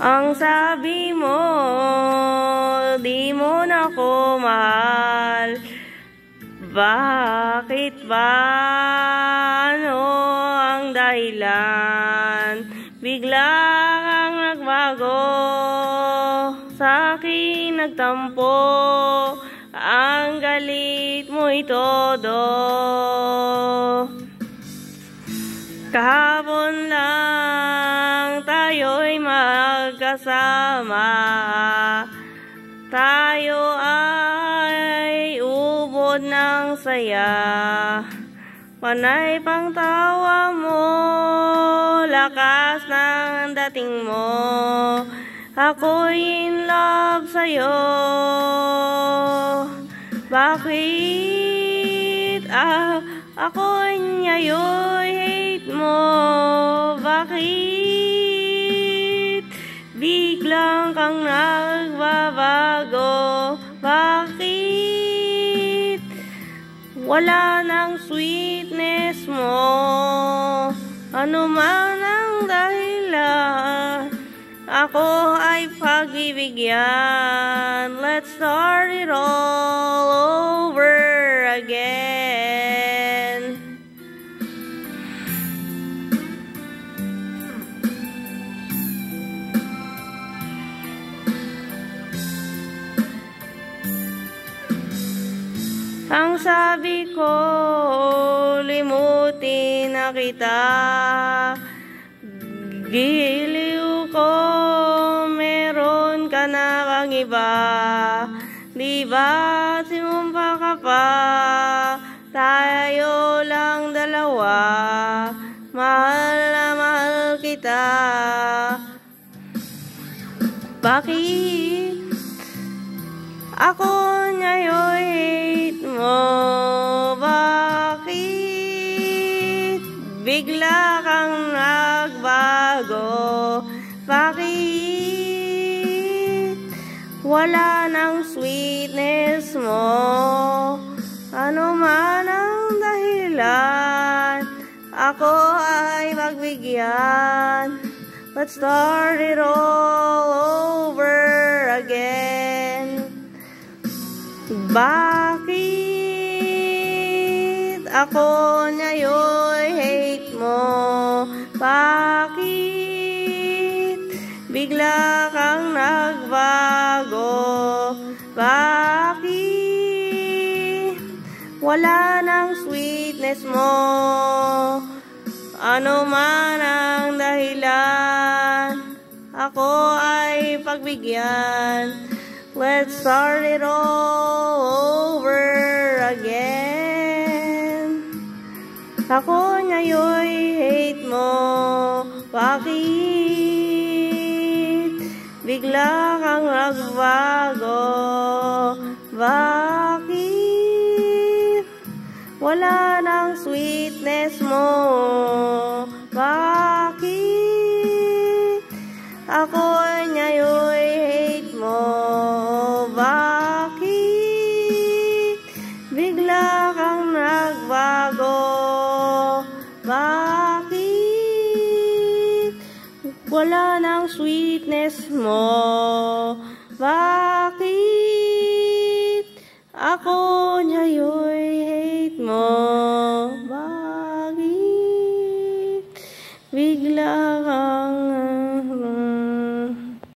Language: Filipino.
Ang sabi mo, di mo na ko mahal. Bakit ba? Ano ang dahilan? Bigla kang nagbago, sa akin nagtampo. Ang galit mo'y todo. Kahapon lang tayo'y magkasama. Tayo ay ubod ng saya. Panay pang tawa mo, lakas ng dating mo. Ako'y in love sa'yo. Bakit ako'y ngayon hate mo? Bakit biglang kang nagbabago? Bakit wala nang sweetness mo? Ano man ang dahilan, ako ay pagbibigyan. Let's start it all over again. Ang sabi ko, limutin na kita. Giliw ko, meron ka na kang iba. Di ba sinumpa ka pa, tayo lang dalawa. Mahal na mahal kita. Bakit ako ngayon hate mo? Bakit bigla kang nagbago? Bakit wala nang sweetness mo? Ano man ang dahilan, ako ay magbigyan. Let's start it all over again. Bakit ako ngayon hate mo? Bakit bigla kang nagbago? Bakit wala nang sweetness mo? Ano man ang dahilan, ako ay pagbigyan. Let's start it all over again. Ako ngayon hate mo. Bakit bigla kang nagbago? Bakit wala nang sweetness mo? Bakit ako ngayon hate mo? Bakit bigla kang nagbago? Bakit wala nang sweetness mo? Bakit ako ngayon hate mo? Bakit bigla kang